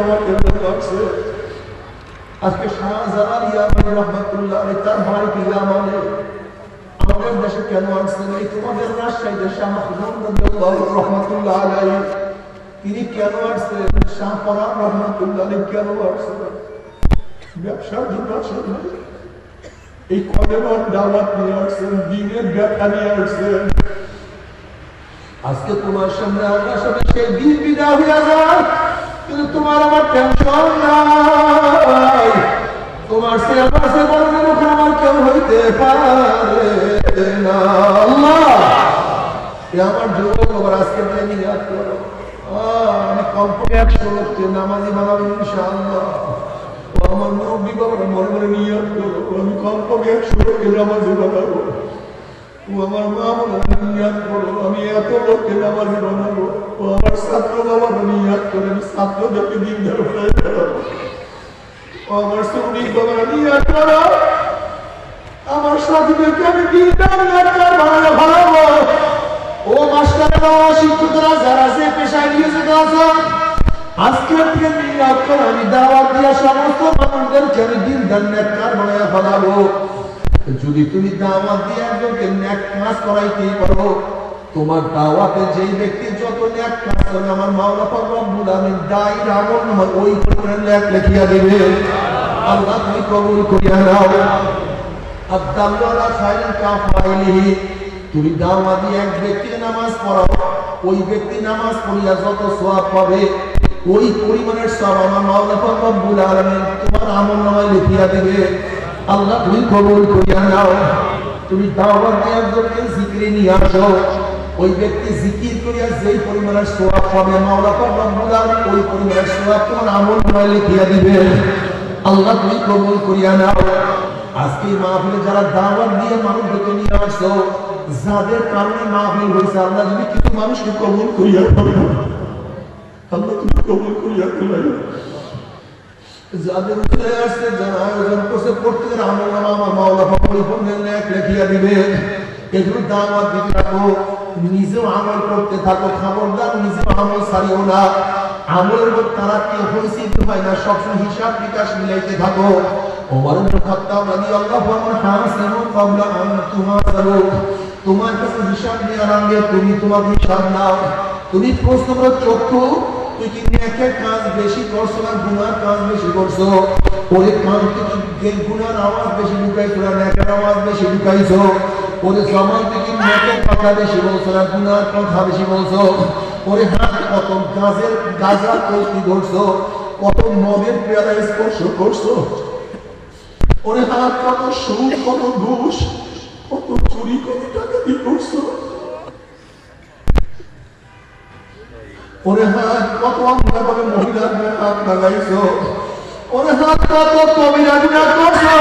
আমাকে রাখছে। আজকে শাহজালাল ইয়ামান রহমাতুল্লাহ আলাইহি তার ভাইকে ইয়ামানে আমাদের দেশে কেন আসছেন? এই তোমাদের রাজশাহীতে শাহ মাহমুদ রাদিয়াল্লাহু রহমাতুল্লাহ আলাইহি তিনি কেন আসছেন? শাহ ফরহাদ রহমাতুল্লাহ আলাইহি কেন আসছেন? ব্যবসার জন্য আসেন, এই কলেমার দাওয়াত নিয়ে আসছেন, দ্বীনের ব্যাখ্যা নিয়ে আসছেন। আজকে তোমার সামনে আমরা সবাই সেই দিন বিদায় হয়ে যায়, কিন্তু তোমার আমার টেনশন নাই। তোমার সে আমার সে বড় মুখ আমার কেউ হইতে পারে না। আল্লাহ আমার যুবক আবার আজকে দিয়ে নিয়াত করো, আমি কমপক্ষে 100 লোককে নামাজি বানাবো ইনশাআল্লাহ। আমার মুরব্বী বাবার মনে মনে নিয়াত করো, আমি কমপক্ষে 100 লোককে নামাজি বানাবো। ও আমার মা মনে নিয়াত করো, আমি এত লোককে নামাজি বানাবো। ও আমার ছাত্র বাবার নিয়াত করে আমি ছাত্রদেরকে দিনদার হয়ে বেড়াবো। ও আমার শ্রমিক বাবার নিয়াত করো, আমার সাথীদেরকে আমি দিনদার বানাবো ভালো। ও মাস্টাররা শিক্ষকরা যারা যে পেশায় নিয়োজিত আছে আজকে থেকে নিয়াত করে আমি দাওয়াত দিয়া সমস্ত মানুষদেরকে আমি দিনদার নেককার বানায় ফেলাবো। যদি তুমি দাওয়াত দিয়ে একজনকে নেক কাজ করাইতেই পারো, তোমার দাওয়াতে যেই ব্যক্তি যত নেক কাজ করে আমার মাওলা পাক রব্বুল আলামিন দায়ীর আমল নামা ওই পরিমাণ নেক লিখিয়া দেবে। আল্লাহ তুমি কবুল করিয়া নাও। আদাল্লু আলা খায়রিন কাফাইলিহি, তুমি দাওয়াত দিয়ে এক ব্যক্তির নামাজ পড়াও, ওই ব্যক্তি নামাজ পড়িয়া যত সওয়াব পাবে ওই পরিমাণের সওয়াব আমার মাওলা পাক রব্বুল আলামিন তোমার আমল নামায় লিখিয়া দেবে। আল্লাহ তুমি কবুল করিয়া নাও। তুমি দাওয়াত দিয়ে একজনকে জিকিরে নিয়ে আসো, ওই ব্যক্তি জিকির করিয়া যেই পরিমাণের সওয়াব পাবে মাওলা পাক রব্বুল আলামিন ওই পরিমাণের সওয়াব তোমার আমল নামায় লিখিয়া দিবে। আল্লাহ তুমি কবুল করিয়া নাও। আজকে মাহফিলে যারা দাওয়াত দিয়ে মানুষকে নিয়ে আসো, যাদের কারণে মাহফিল হয়েছে, আল্লাহ যদি কিছু মানুষকে কবুল করিয়া করো, আল্লাহ তুমি কবুল করিয়া করো। যাদের উঠে আসছে যারা আয়োজন করছে প্রত্যেকের আমল নামা আমার মাওলা পাক পরিপূর্ণ নেক লিখিয়া দিবে। এজন্য দাওয়াত দিতে থাকো, নিজেও আমল করতে থাকো, খবরদার নিজেও আমল ছাড়িও না। আমলের উপর তারা কি হইছে কি হয় না সবসময় হিসাব নিকাশ মিলাইতে থাকো। ওমর ইবনে খাত্তাব রাদিয়াল্লাহু আনহু হাসিনু ক্বাবলা আন তুহাসারু, তোমার কাছে হিসাব নেওয়ার আগে তুমি তোমার হিসাব নাও। তুমি প্রশ্ন করো চক্ষু, তুই কি নেকের কাজ বেশি করছো না গুনার কাজ বেশি করছো? ওরে কান থেকে গুনার আওয়াজ বেশি ঢুকাইছো না নেকের আওয়াজ বেশি ঢুকাইছো? ওরে জবান থেকে নেকের কথা বেশি বলছো না গুনার কথা বেশি বলছো? ওরে হাত কত গাজা কলকি ধরছো, কত মদের পেয়ালা স্পর্শ করছো? ওরে হাত কত সুদ, কত ঘুষ, কত চুরি, কত ডাকাতি করছো? ওরে হাত কত অন্যায়ভাবে মহিলার গায়ে হাত লাগাইছো? ওরে হাত কত কবিরা গুনাহ করছো?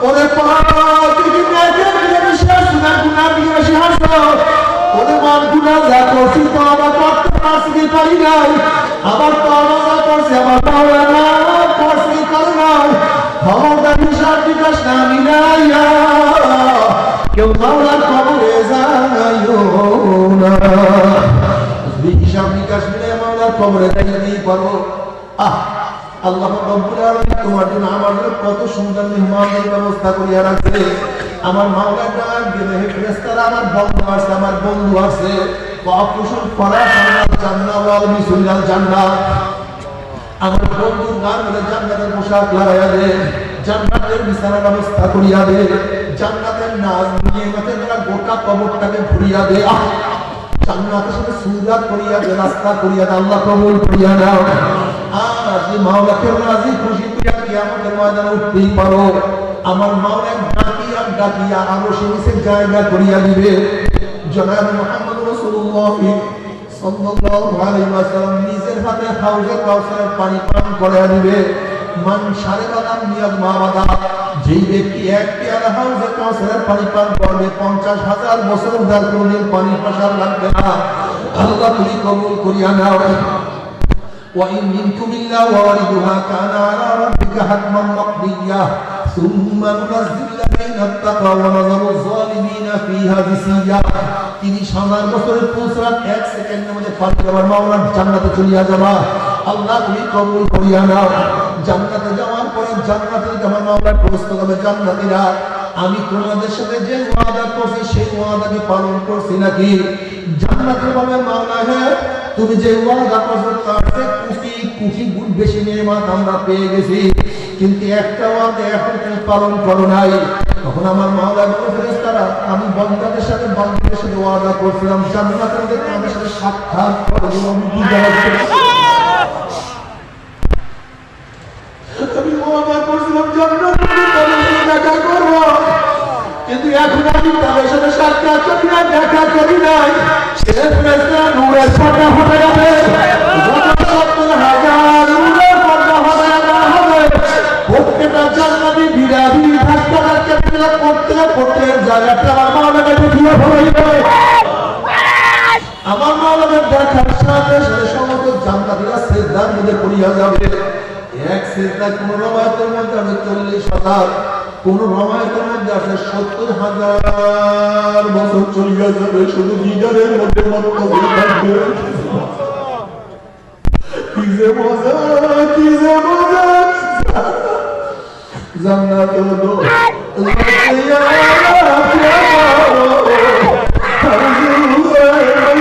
ওরে পা তুমি নেকের দিকে বেশি হাসছো না গুনার দিকে বেশি হাসছো? ওরে মান গুনাহ যা করছি তওবা করতে পারি নাই, আবার তওবা যা করছি আমার মাওলা না করছি করি নাই। খবরদার হিসাব নিকাশ না মিলাইয়া কেউ মাওলার কবরে যাইও না। হিসাব নিকাশ মিলে মাওলার কবরে যাইতেই পারো। আল্লাহ রাব্বুল আলামিন তোমার জন্য আমার জন্য কত সুন্দর মেহমানের ব্যবস্থা করিয়া রাখছে। আমার মাওলা ডাক দিলে হে ফেরেশতারা আমার বন্ধু আছে, আমার বন্ধু আছে, ওয়াফুশুল ফরাশাল জান্নাত ওয়াল মিসুলাল জান্নাত। আমার বন্ধু গান হলে জান্নাতের পোশাক লাগাইয়া দে, জান্নাতের বিছানার ব্যবস্থা করিয়া দে, জান্নাতের নাজ নিয়ামতের দ্বারা গোটা কবরটাকে ভরিয়া দে। জান্নাতের সাথে সুরাত করিয়া দে, রাস্তা করিয়া দে। আল্লাহ কবুল করিয়া নাও। আর যে মাওলাকে রাজি খুশি করিয়া কিয়ামতের ময়দানে উঠতেই পারো, আমার মাওলা ডাকিয়া ডাকিয়া আরো সে জায়গা করিয়া দিবে। জনাব মুহাম্মদ রাসূলুল্লাহ সাল্লাল্লাহু আলাইহি ওয়াসাল্লাম নিজের হাতে হাউজে কাউসারের পানি পান করাইয়া দিবে। মান শারিবালাম নিয়াত মাওয়াদা, যেই ব্যক্তি এক পেয়ালা হাউজে কাউসারের পানি পান করবে 50,000 বছর যার কোনদিন পানি পাশার লাগবে না। আল্লাহ তুমি কবুল করিয়া নাও। وإن منكم إلا واردها كان على ربك حتما مقضيا ثم ننزل الذين اتقوا ونذر الظالمين فيها جثيا। তিনি 1000 বছরের পুরস্কার 1 সেকেন্ডের মধ্যে পার করে মাওলার জান্নাতে চলিয়া যাবা। আল্লাহ তুমি কবুল করিয়া নাও। জান্নাতে যাওয়ার পরে জান্নাতে আমার মাওলা প্রশ্ন করবে, জান্নাতীরা আমি তোমাদের সাথে যে ওয়াদা করছি সেই ওয়াদা কি পালন করছি নাকি? জান্নাতের বলে মাওলা হ্যাঁ তুমি যে ওয়াদা করছো তার চেয়ে কোটি কোটি গুণ বেশি নিয়ামত আমরা পেয়ে গেছি, কিন্তু একটা ওয়াদা এখন তুমি পালন করো নাই। তখন আমার মাওলা বলে, ফেরেশতারা আমি বান্দাদের সাথে ওয়াদা করছিলাম জান্নাতের মধ্যে তাদের সাথে সাক্ষাৎ করে দেব, আমি ওয়াদা করছিলাম জান্নাতের মধ্যে তাদের সাথে দেখা করব, কিন্তু এখন আমি তাদের সাথে সাক্ষাৎ করি না, দেখা করি নাই। নূরের পর্দা হতে যাবে, 70,000 নূরের পর্দা হতে হবে। প্রত্যেকটা জান্নাতি বিরাবিরি থাকতে থাকতে প্রত্যেক জায়গাটা আমার মাওলাকে দেখিয়ে ফেলাইবে। আমার মাওলাকে দেখার সাথে সাথে সমস্ত জান্নাতীরা সিজদার মধ্যে পড়িয়া যাবে। এক সিজদা কোন রওয়ায়াতের মধ্যে আছে 40,000, কোন রওয়ায়াতের মধ্যে আছে 70,000 বছর চলিয়া যাবে, শুধু দিদারের মধ্যে মত্তবে থাকবে। কি যে মজা, কি যে মজা জান্নাত দো জাতিয়া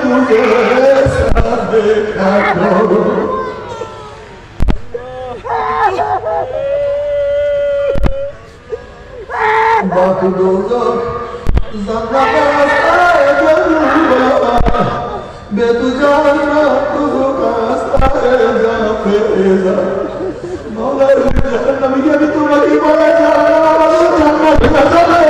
তুঝে সাথ দেখা করো। बात दोज़ख ज़न्नत रास्ताए ज़रूरा बेतुजान तुज़ख रास्ताए ज़ाफ़ेज़ा मौला जहन्नम के भी तुम्हारी बोला जाना जन्नत में चले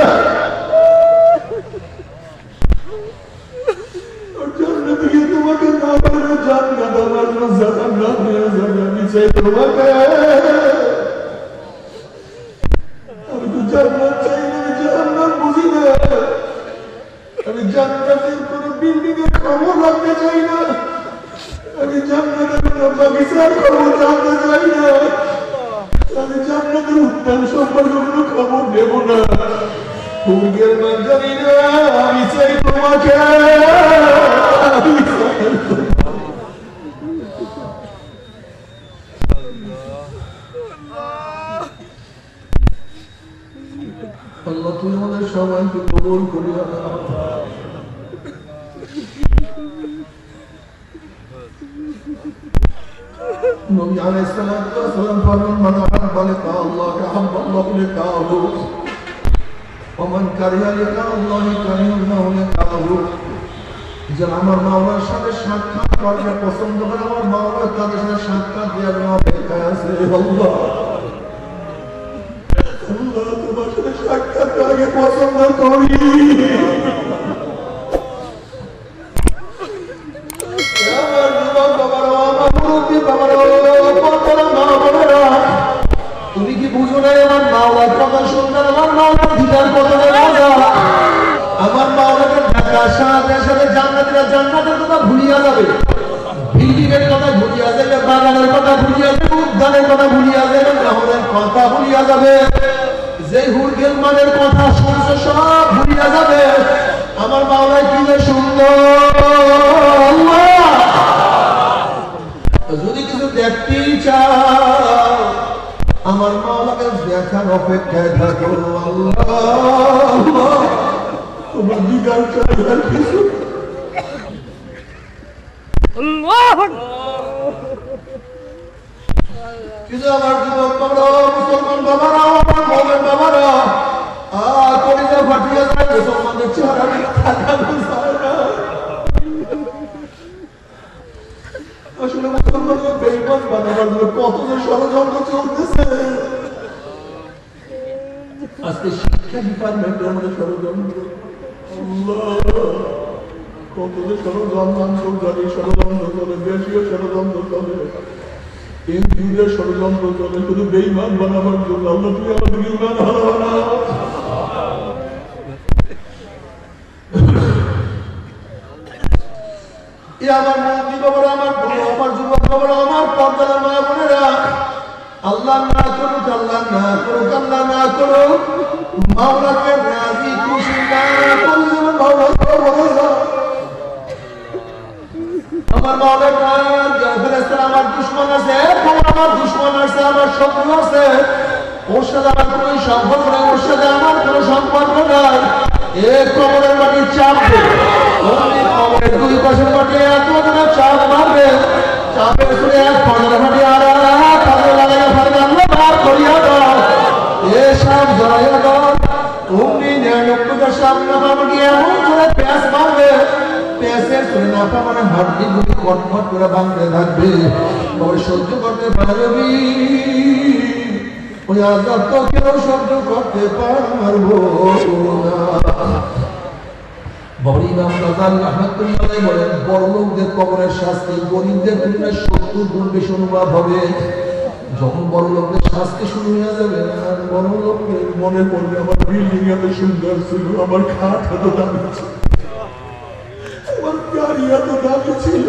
और जन्नत की तुम्हारे नाम पर जन्नत और जन्नत में जन्नत से तुम्हारे জান্নাত চাই না, জান্নাত বুঝি না। আমি জান্নাতের কোন বিল্ডিং এর খবর রাখতে চাই না, আমি জান্নাতের কোন বাগিচার খবর রাখতে চাই না, আমি জান্নাতের উদ্যান সম্পর্কে কোনো খবর নেব না। পূর্বের মান জানি না, আমি চাই তোমাকে, আমি চাই আল্লাহ তুমি আমাদের সবাইকে কবুল করিয়া নাও। নবী আলাইহিস সালাতু ওয়াস সালাম ফরমান মান আহাব্বা লিকা আল্লাহ আহাব্বাল্লাহু লিকাহু ওয়া মান কারিহা লিকা আল্লাহি কারিহাল্লাহু লিকাহু। যে আমার মাওলার সাথে সাক্ষাৎ করতে পছন্দ করে আমার মাওলা তাদের সাথে সাক্ষাৎ দেওয়ার জন্য অপেক্ষায় আছে। আল্লাহ তোমার সাথে সাক্ষাৎ আগে পছন্দ করি। আমার যুবক বাবারা, আমার মুরব্বী বাবারা, মা বোনেরা, তুমি কি বুঝো না আমার মাওলার কথা শুনতে আমার মাওলার দিদার কত মজা। আমার মাওলাকে দেখার সাথে সাথে জান্নাতীরা জান্নাতের কথা ভুলিয়া যাবে, বিল্ডিং এর কথা ভুলিয়া যাবে, বাগানের কথা ভুলিয়া যাবে, উদ্যানের কথা ভুলিয়া যাবে, গ্রামের কথা ভুলিয়া যাবে, যে হুরগেল মানের কথা শুনছে সব ভুলিয়া যাবে। আমার মাওলা কি যে সুন্দর। যদি কিছু দেখতেই চাও আমার মাওলাকে দেখার অপেক্ষায় থাকো। আল্লাহ তোমার দিদার চাই আর কিছু। কিন্তু আমার যুবক বাবারা, মুসলমান বাবারা, আমার মোমেন বাবারা, কলিজা ফাটিয়া যায়, মুসলমানদের চেহারা থাকা যায় না। আসলে মুসলমানকে বেঈমান বানাবার জন্য কত যে ষড়যন্ত্র চলতেছে। আজকে শিক্ষা ডিপার্টমেন্টের মধ্যে ষড়যন্ত্র, কত যে ষড়যন্ত্র চলে, ষড়যন্ত্র চলে, দেশীয় ষড়যন্ত্র চলে, এনজিওদের ষড়যন্ত্র চলে, শুধু বেঈমান বানাবার জন্য। আল্লাহ তুমি আমাদের ঈমান হারাও না। আমার মুরব্বী বাবারা, আমার যুবক বাবারা, আমার পর্দার মা বোনেরা, আল্লাহ না করুক, আল্লাহ না করুক, আল্লাহ না করুক, মাওলাকে রাজি খুশি না করলে মাওলা আমার মাওলা আমার দুশ্মন আছে, আমার দুশ্মন আছে, আমার শত্রু আছে, ওর সাথে আমার কোনো সম্পর্ক নাই, ওর সাথে আমার কোনো সম্পর্ক নাই। এ কবরের মাটি চাপবে, কবরের দুই পাশের মাটি এত চাপ মারবে, চাপের সুরে এক পাঁচের মাটি আর পাঁচে লাগাইয়া ফারবে, আমরা বার করিয়া দাও, এ সাপ জড়াইয়া দাও। অমনি নিরানব্বইটার সামনে মাটি এমন করে প্যাঁচ মারবে, প্যাঁচের সুরে নাফা মানে হাড্ডি গুলি কটমট করে ভাঙতে থাকবে। তবে সহ্য করতে পারবি, ওই আজাব তো কেউ সহ্য করতে পারবো না। ইমাম গাজ্জালী রাহমাতুল্লাহ বলেন, বড় লোকদের কবরের শাস্তি গরিবদের তুলনায় 70 গুণ বেশি অনুভব হবে। যখন বড় লোকদের শাস্তি শুরু হয়ে যাবে, আর বড় লোকদের মনে পড়বে আমার বিল্ডিং এত সুন্দর ছিল, আমার খাট এত দামি ছিল, আমার গাড়ি এত দামি ছিল,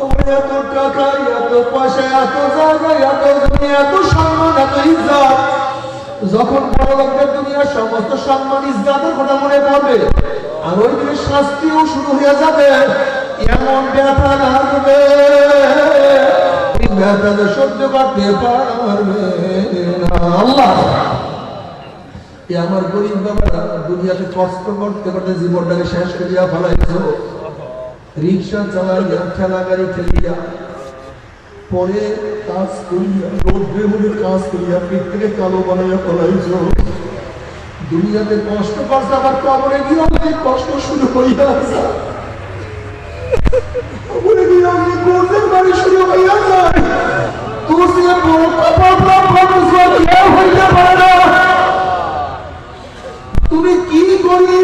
আমার এত টাকা, এত পয়সা, এত জায়গা, এত জমি, এত সম্মান, এত ইজ্জত। যখন বড় লোকদের দুনিয়ার সমস্ত সম্মান ইজ্জতের কথা মনে পড়বে, আর ওই দিনে শাস্তিও শুরু হয়ে যাবে, এমন ব্যথা লাগবে, এই ব্যথা সহ্য করতে পারবে না। আল্লাহ, আমার গরিব বাবারা দুনিয়াতে কষ্ট করতে করতে জীবনটাকে শেষ করিয়া ফেলাইছো। রিক্সা চালাইয়া, ঠেলা গাড়ি ঠেলিয়া, পরে কাজ করিয়া, রোদ্রে মধ্যে কাজ করিয়া পিঠ থেকে কালো বানাইয়া ফেলাইছো। দুনিয়াতে কষ্ট করছে, আবার কবরে গিয়ে অনেক কষ্ট শুরু হইয়া যায়, কবরে গিয়ে অনেক কষ্টের বাড়ি শুরু হইয়া যায়। তোর সে বড় কেউ হইতে পারে না। তুমি কি করি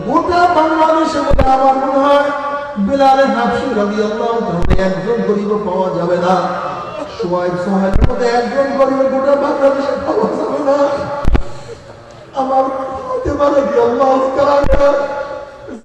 গোটা বাংলাদেশের মধ্যে আমার মনে হয় বেলালে হাফসি রাদিয়াল্লাহু তাআলা একজন গরিব পাওয়া যাবে না। সুহাইব সাহাবের মধ্যে একজন গরিব গোটা বাংলাদেশে পাওয়া যাবে না। আমার রাদিয়াল্লাহু তাআলা